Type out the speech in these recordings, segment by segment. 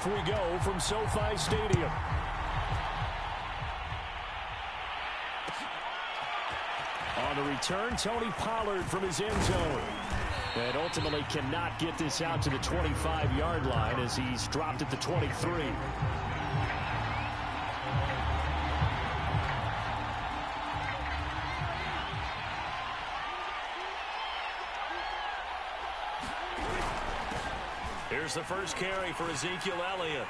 Off we go from SoFi Stadium. On the return, Tony Pollard from his end zone. And ultimately cannot get this out to the 25-yard line as he's dropped at the 23. Here's the first carry for Ezekiel Elliott.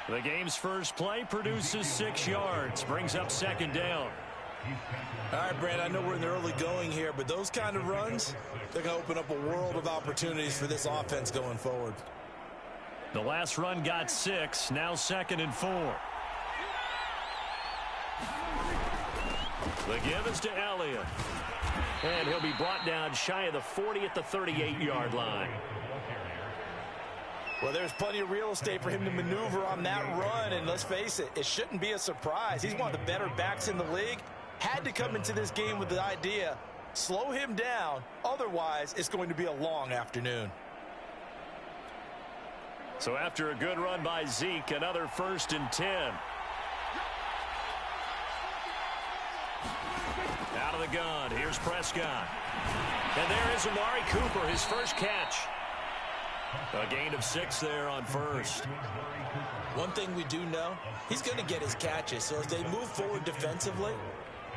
The game's first play produces 6 yards, brings up second down. All right, Brand, I know we're in the early going here, but those kind of runs, they're going to open up a world of opportunities for this offense going forward. The last run got 6, now 2nd and 4. The give is to Elliott. And he'll be brought down shy of the 40 at the 38-yard line. Well, there's plenty of real estate for him to maneuver on that run, and let's face it, it shouldn't be a surprise. He's one of the better backs in the league. Had to come into this game with the idea, slow him down, otherwise it's going to be a long afternoon. So after a good run by Zeke, another 1st and 10. Out of the gun, here's Prescott. And there is Amari Cooper, his first catch. A gain of 6 there on first. One thing we do know, he's going to get his catches. So as they move forward defensively,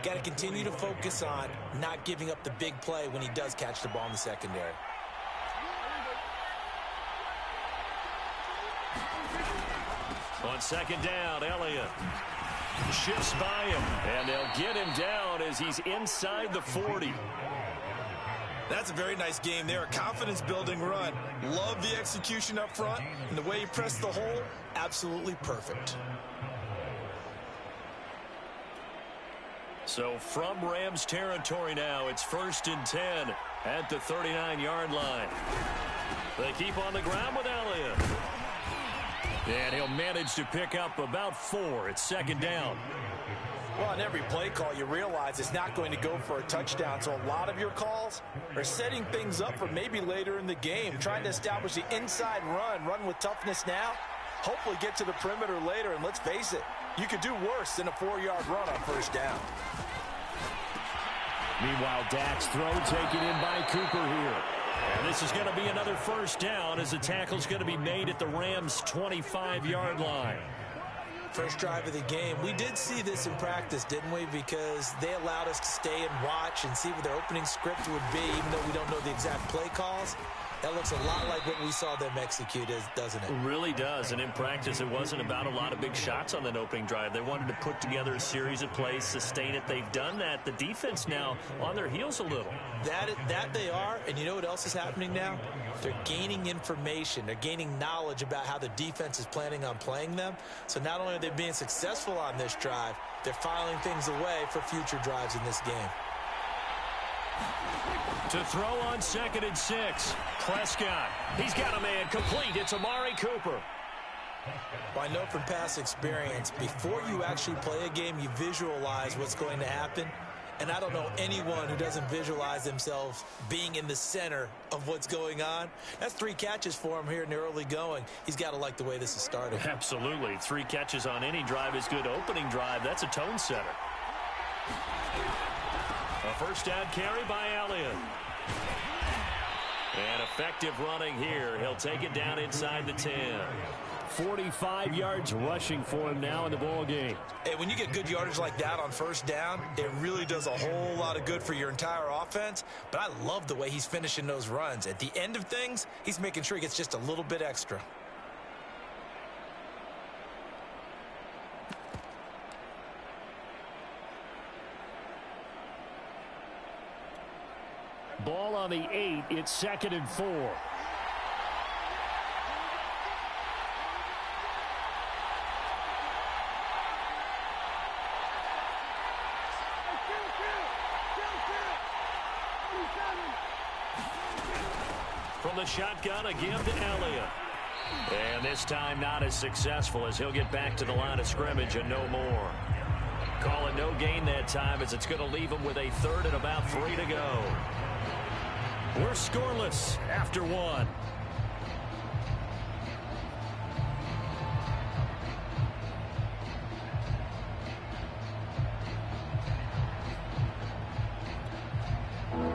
got to continue to focus on not giving up the big play when he does catch the ball in the secondary. On second down, Elliott shifts by him, and they'll get him down as he's inside the 40. That's a very nice game there. A confidence-building run. Love the execution up front, and the way he pressed the hole, absolutely perfect. So from Rams territory now, it's 1st and 10 at the 39-yard line. They keep on the ground with Elliott. And he'll manage to pick up about 4. It's 2nd down. Well, on every play call, you realize it's not going to go for a touchdown. So a lot of your calls are setting things up for maybe later in the game, trying to establish the inside run with toughness now, hopefully get to the perimeter later. And let's face it, you could do worse than a 4-yard run on 1st down. Meanwhile, Dak's throw taken in by Cooper here. And this is going to be another 1st down as the tackle's going to be made at the Rams' 25-yard line. First drive of the game. We did see this in practice, didn't we? Because they allowed us to stay and watch and see what their opening script would be, even though we don't know the exact play calls. That looks a lot like what we saw them execute, doesn't it? It really does. And in practice, it wasn't about a lot of big shots on that opening drive. They wanted to put together a series of plays, sustain it. They've done that. The defense now on their heels a little. That they are. And you know what else is happening now? They're gaining information. They're gaining knowledge about how the defense is planning on playing them. So not only are they being successful on this drive, they're filing things away for future drives in this game. To throw on 2nd and 6. Prescott. He's got a man complete. It's Amari Cooper. Well, I know from past experience, before you actually play a game, you visualize what's going to happen. And I don't know anyone who doesn't visualize themselves being in the center of what's going on. That's 3 catches for him here in the early going. He's got to like the way this is started. Absolutely. 3 catches on any drive is good. Opening drive, that's a tone setter. A 1st down carry by Elliott. And effective running here. He'll take it down inside the 10. 45 yards rushing for him now in the ball game. Hey, when you get good yardage like that on 1st down, it really does a whole lot of good for your entire offense. But I love the way he's finishing those runs. At the end of things, he's making sure he gets just a little bit extra. Ball on the 8. It's 2nd and 4. From the shotgun, a give to Elliott. And this time not as successful as he'll get back to the line of scrimmage and no more. Call it no gain that time as it's going to leave him with a 3rd and about 3 to go. We're scoreless after 1.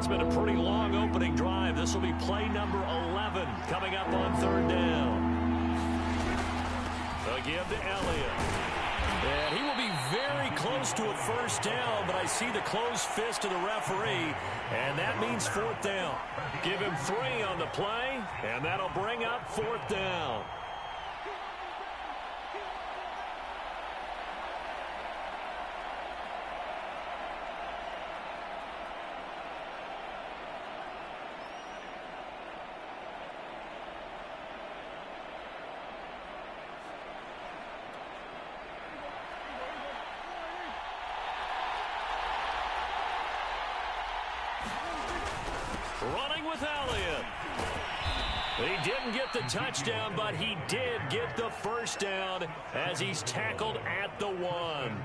It's been a pretty long opening drive. This will be play number 11 coming up on third down. A give to Elliott. And he will be very close to a first down, but I see the closed fist of the referee, and that means fourth down. Give him 3 on the play, and that'll bring up fourth down. Running with Elliott. He didn't get the touchdown, but he did get the first down as he's tackled at the 1.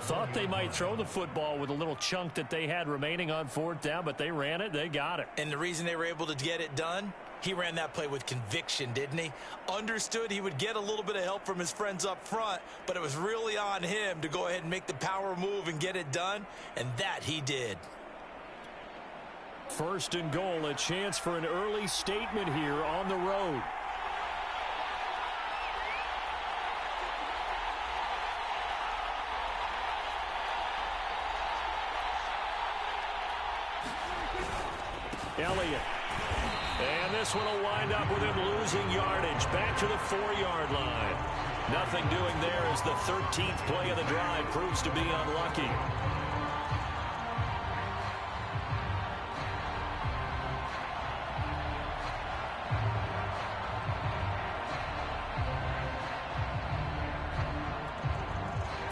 Thought they might throw the football with a little chunk that they had remaining on fourth down, but they ran it. They got it. And the reason they were able to get it done, he ran that play with conviction, didn't he? Understood he would get a little bit of help from his friends up front, but it was really on him to go ahead and make the power move and get it done, and that he did. First and goal, a chance for an early statement here on the road. Elliott. And this one will wind up with him losing yardage back to the 4-yard line. Nothing doing there as the 13th play of the drive proves to be unlucky.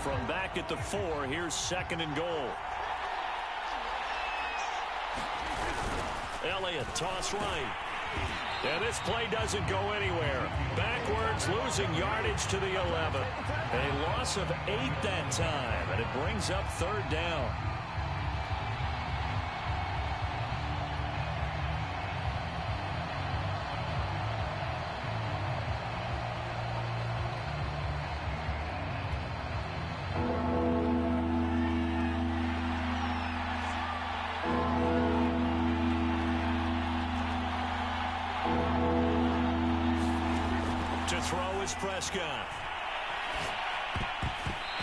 From back at the 4, here's second and goal. Elliott, toss right. And this play doesn't go anywhere. Backwards, losing yardage to the 11. A loss of 8 that time, and it brings up third down. To throw is Prescott.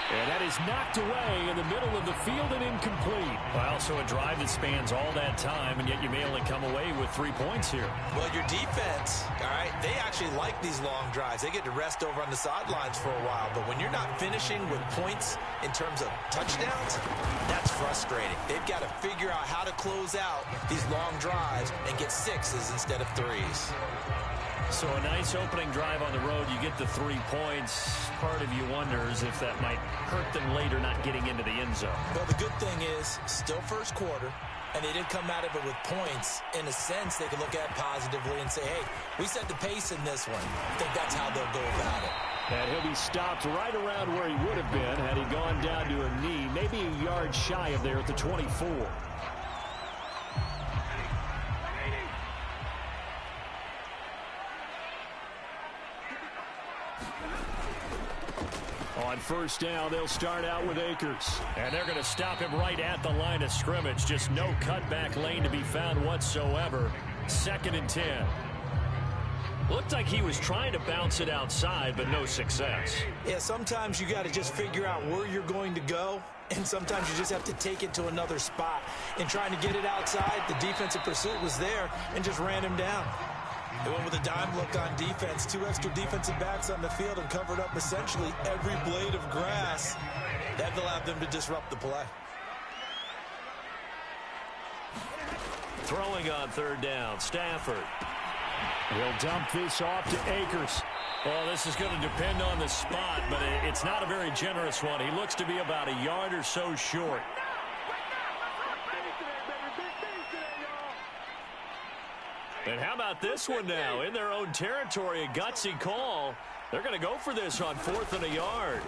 And that is knocked away in the middle of the field and incomplete. Well, so a drive that spans all that time, and yet you may only come away with 3 points here. Well, your defense, all right, they actually like these long drives. They get to rest over on the sidelines for a while. But when you're not finishing with points in terms of touchdowns, that's frustrating. They've got to figure out how to close out these long drives and get 6s instead of 3s. So a nice opening drive on the road. You get the 3 points. Part of you wonders if that might hurt them later not getting into the end zone. Well, the good thing is, still first quarter, and they didn't come out of it with points. In a sense, they can look at it positively and say, hey, we set the pace in this one. I think that's how they'll go about it. And he'll be stopped right around where he would have been had he gone down to a knee, maybe a yard shy of there at the 24. On first down, they'll start out with Akers. And they're going to stop him right at the line of scrimmage. Just no cutback lane to be found whatsoever. Second and 10. Looked like he was trying to bounce it outside, but no success. Yeah, sometimes you got to just figure out where you're going to go, and sometimes you just have to take it to another spot. In trying to get it outside, the defensive pursuit was there and just ran him down. They went with a dime look on defense, 2 extra defensive backs on the field and covered up essentially every blade of grass. That allowed them to disrupt the play. Throwing on third down, Stafford. He'll dump this off to Akers. Well, this is going to depend on the spot, but it's not a very generous one. He looks to be about a yard or so short. And how about this one now? In their own territory, a gutsy call. They're going to go for this on 4th and a yard.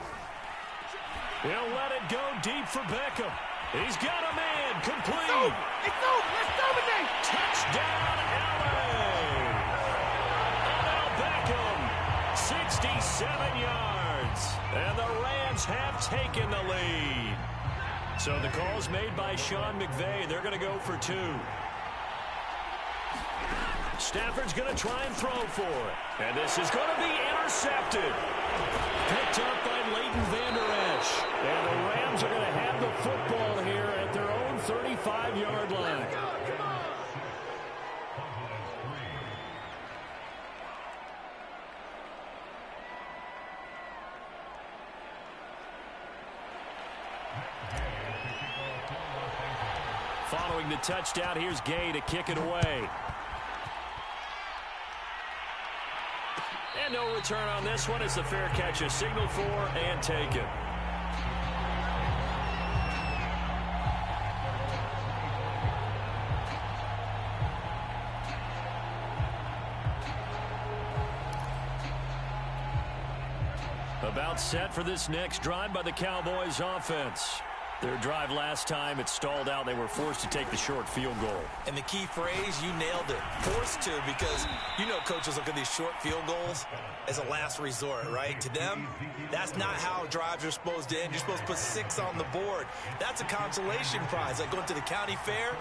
He'll let it go deep for Beckham. He's got a man. Complete. Touchdown, LA. Odell Beckham, 67 7 yards. And the Rams have taken the lead. So the call's made by Sean McVay. They're going to go for 2. Stafford's going to try and throw for it. And this is going to be intercepted. Picked up by Leighton Vander Esch. And the Rams are going to have the football here at their own 35-yard line. Following the touchdown, here's Gay to kick it away. And no return on this one. It's a fair catch, a signal for and taken. About set for this next drive by the Cowboys offense. Their drive last time, it stalled out. They were forced to take the short field goal. And the key phrase, you nailed it. Forced to, because you know coaches look at these short field goals as a last resort, right? To them, that's not how drives are supposed to end. You're supposed to put 6 on the board. That's a consolation prize. Like going to the county fair,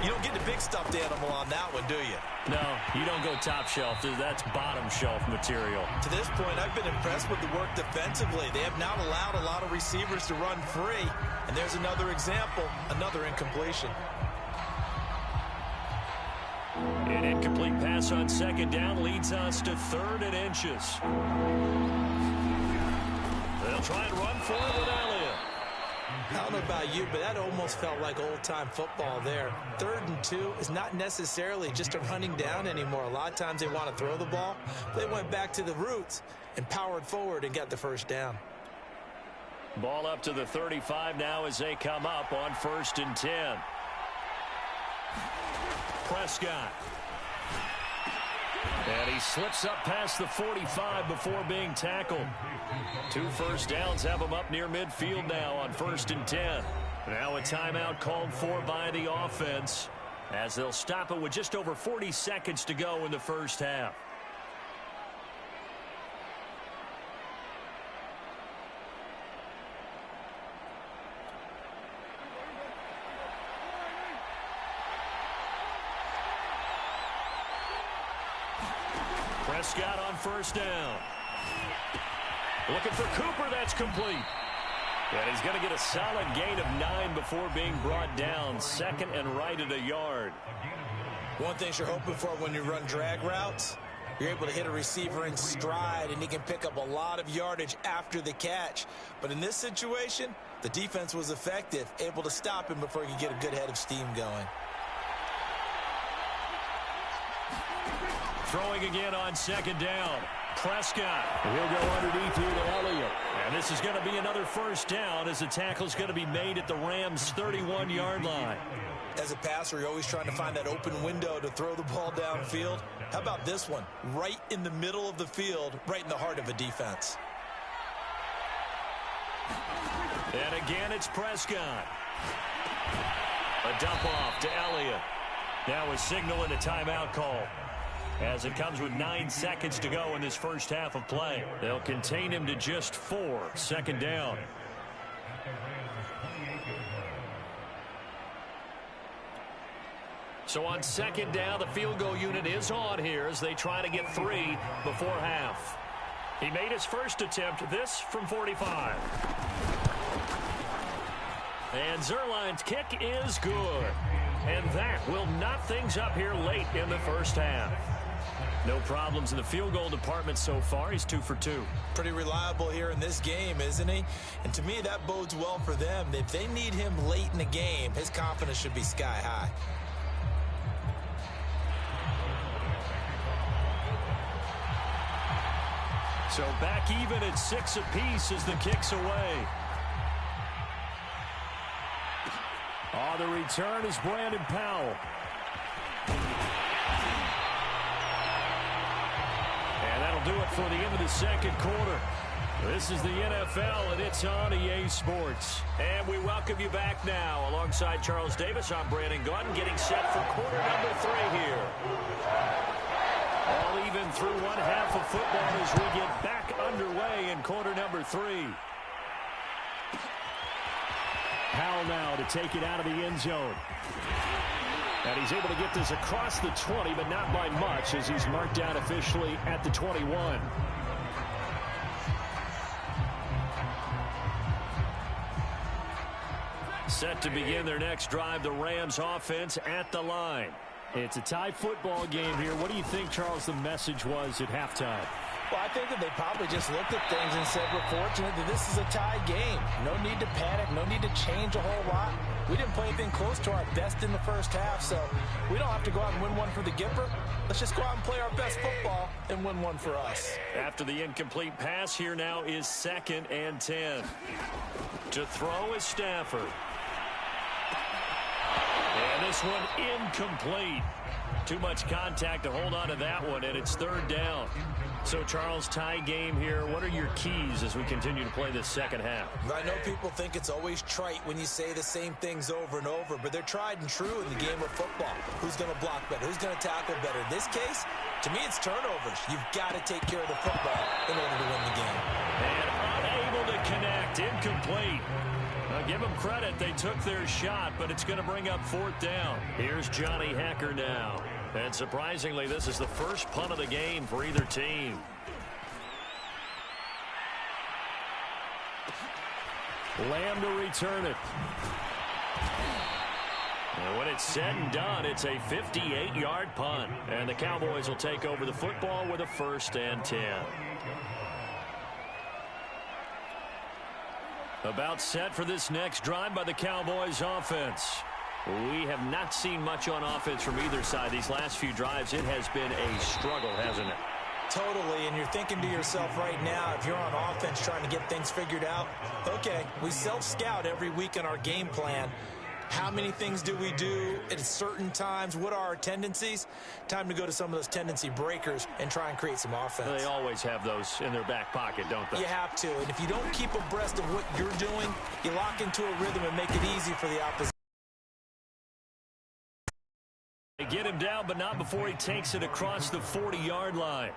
you don't get the big stuffed animal on that one, do you? No, you don't go top shelf. That's bottom shelf material. To this point, I've been impressed with the work defensively. They have not allowed a lot of receivers to run free. And there's another example, another incompletion. An incomplete pass on second down leads us to 3rd and inches. They'll try and run for it with Elliott. I don't know about you, but that almost felt like old-time football there. 3rd and 2 is not necessarily just a running down anymore. A lot of times they want to throw the ball. They went back to the roots and powered forward and got the first down. Ball up to the 35 now as they come up on 1st and 10. Prescott. And he slips up past the 45 before being tackled. 2 first downs have him up near midfield now on 1st and 10. Now a timeout called for by the offense as they'll stop it with just over 40 seconds to go in the first half. Prescott on 1st down. Looking for Cooper. That's complete. And he's going to get a solid gain of 9 before being brought down. 2nd and right at a yard. One thing you're hoping for when you run drag routes, you're able to hit a receiver in stride, and he can pick up a lot of yardage after the catch. But in this situation, the defense was effective, able to stop him before he could get a good head of steam going. Throwing again on 2nd down. Prescott. He'll go underneath here to Elliott. And this is going to be another first down as the tackle's going to be made at the Rams' 31-yard line. As a passer, you're always trying to find that open window to throw the ball downfield. How about this one? Right in the middle of the field, right in the heart of a defense. And again, it's Prescott. A dump off to Elliott. Now a signal and a timeout call, as it comes with 9 seconds to go in this first half of play. They'll contain him to just 4. 2nd down. So on 2nd down, the field goal unit is on here as they try to get 3 before half. He made his first attempt, this from 45. And Zerline's kick is good. And that will knot things up here late in the first half. No problems in the field goal department so far. He's 2 for 2. Pretty reliable here in this game, isn't he? And to me, that bodes well for them. If they need him late in the game, his confidence should be sky high. So back even at 6 apiece as the kick's away. The return is Brandon Powell. And that'll do it for the end of the second quarter. This is the NFL, and it's on EA Sports. And we welcome you back now. Alongside Charles Davis, I'm Brandon Gaudin, getting set for quarter number 3 here. All even through one half of football as we get back underway in quarter number 3. Powell now to take it out of the end zone. And he's able to get this across the 20, but not by much, as he's marked down officially at the 21. Set to begin their next drive, the Rams offense at the line. It's a tie football game here. What do you think, Charles, the message was at halftime? Well, I think that they probably just looked at things and said, we're fortunate that this is a tie game. No need to panic, no need to change a whole lot. We didn't play anything close to our best in the first half, so we don't have to go out and win one for the Gipper. Let's just go out and play our best football and win one for us. After the incomplete pass, here now is 2nd and 10. To throw is Stafford. And this one incomplete. Too much contact to hold on to that one, and it's 3rd down. So, Charles, tie game here. What are your keys as we continue to play this second half? I know people think it's always trite when you say the same things over and over, but they're tried and true in the game of football. Who's going to block better? Who's going to tackle better? In this case, to me, it's turnovers. You've got to take care of the football in order to win the game. And unable to connect. Incomplete. Give them credit. They took their shot, but it's going to bring up 4th down. Here's Johnny Hecker now. And surprisingly, this is the first punt of the game for either team. Lamb to return it. And when it's said and done, it's a 58-yard punt. And the Cowboys will take over the football with a 1st and 10. About set for this next drive by the Cowboys offense. We have not seen much on offense from either side. These last few drives, it has been a struggle, hasn't it? Totally, and you're thinking to yourself right now, if you're on offense trying to get things figured out, okay, we self-scout every week in our game plan. How many things do we do at certain times? What are our tendencies? Time to go to some of those tendency breakers and try and create some offense. They always have those in their back pocket, don't they? You have to, and if you don't keep abreast of what you're doing, you lock into a rhythm and make it easy for the opposition. They get him down, but not before he takes it across the 40-yard line.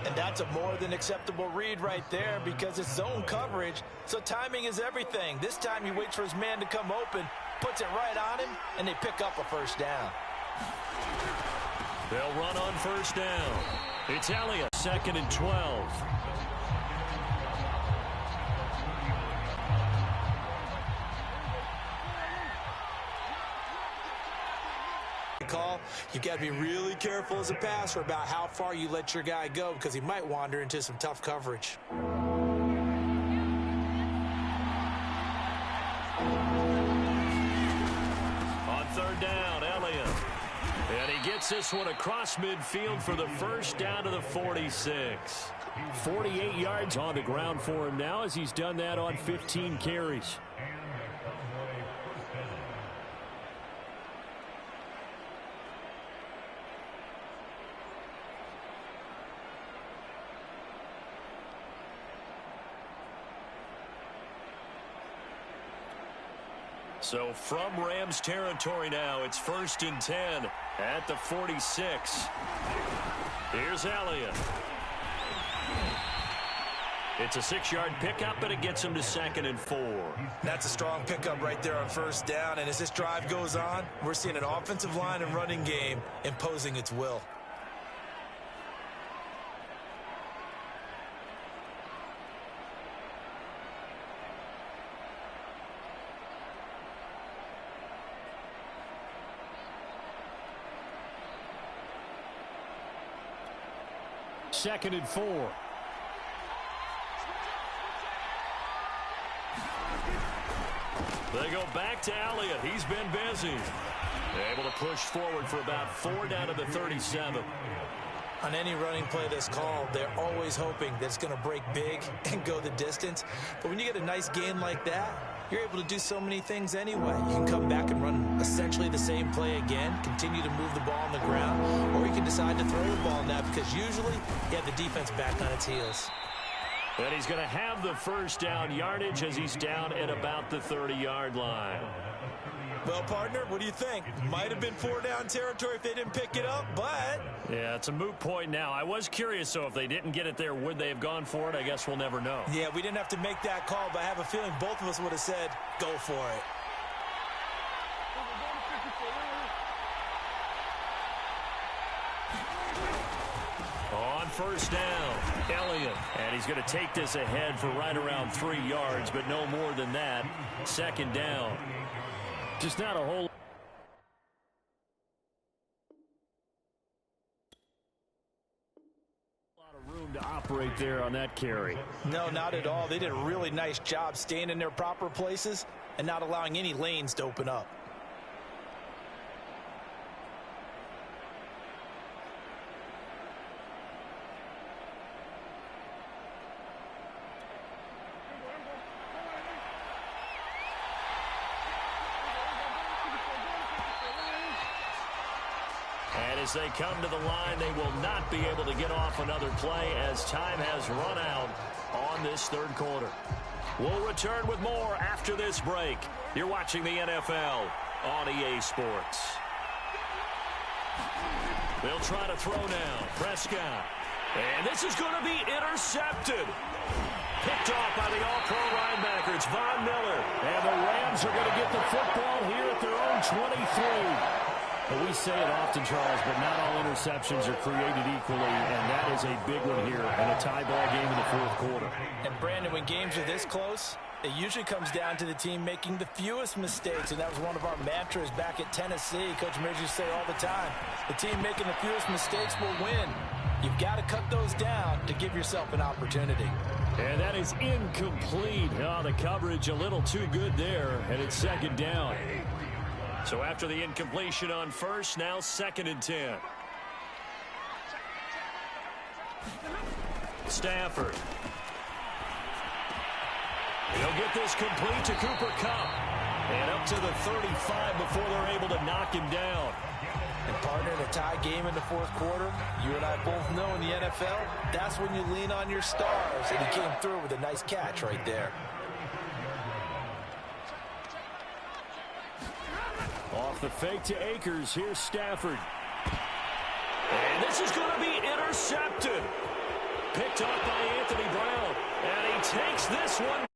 And that's a more than acceptable read right there because it's zone coverage, so timing is everything. This time he waits for his man to come open, puts it right on him, and they pick up a 1st down. They'll run on 1st down. It's Elliott, 2nd and 12. Call, you've got to be really careful as a passer about how far you let your guy go because he might wander into some tough coverage. On 3rd down, Elliott. And he gets this one across midfield for the 1st down to the 46. 48 yards on the ground for him now as he's done that on 15 carries. So from Rams territory now, it's 1st and 10 at the 46. Here's Elliott. It's a 6-yard pickup, and it gets him to 2nd and 4. That's a strong pickup right there on 1st down, and as this drive goes on, we're seeing an offensive line and running game imposing its will. Second and 4. They go back to Elliott. He's been busy. Able to push forward for about 4 down to the 37. On any running play that's called, they're always hoping that it's going to break big and go the distance. But when you get a nice gain like that, you're able to do so many things anyway. You can come back and run essentially the same play again, continue to move the ball on the ground, or you can decide to throw the ball now because usually you have the defense back on its heels. And he's going to have the 1st down yardage as he's down at about the 30-yard line. Well, partner, what do you think? Might have been 4-down territory if they didn't pick it up, but... Yeah, it's a moot point now. I was curious, so if they didn't get it there, would they have gone for it? I guess we'll never know. Yeah, we didn't have to make that call, but I have a feeling both of us would have said, go for it. On first down, Elliott. And he's going to take this ahead for right around 3 yards, but no more than that. Second down. Just not a whole lot of room to operate there on that carry. No, not at all. They did a really nice job staying in their proper places and not allowing any lanes to open up. And as they come to the line, they will not be able to get off another play as time has run out on this third quarter. We'll return with more after this break. You're watching the NFL on EA Sports. They'll try to throw now. Prescott. And this is going to be intercepted. Picked off by the all-pro linebacker. It's Von Miller. And the Rams are going to get the football here at their own 23. Well, we say it often, Charles, but not all interceptions are created equally, and that is a big one here in a tie ball game in the fourth quarter. And, Brandon, when games are this close, it usually comes down to the team making the fewest mistakes, and that was one of our mantras back at Tennessee. Coach Mears used to say all the time, the team making the fewest mistakes will win. You've got to cut those down to give yourself an opportunity. And that is incomplete. Oh, the coverage a little too good there, and it's second down. So after the incompletion on first, now 2nd and 10. Stafford. He'll get this complete to Cooper Kupp. And up to the 35 before they're able to knock him down. And, partner, in a tie game in the fourth quarter, you and I both know in the NFL, that's when you lean on your stars. And he came through with a nice catch right there. Off the fake to Akers, here's Stafford. And this is going to be intercepted. Picked off by Anthony Brown. And he takes this one.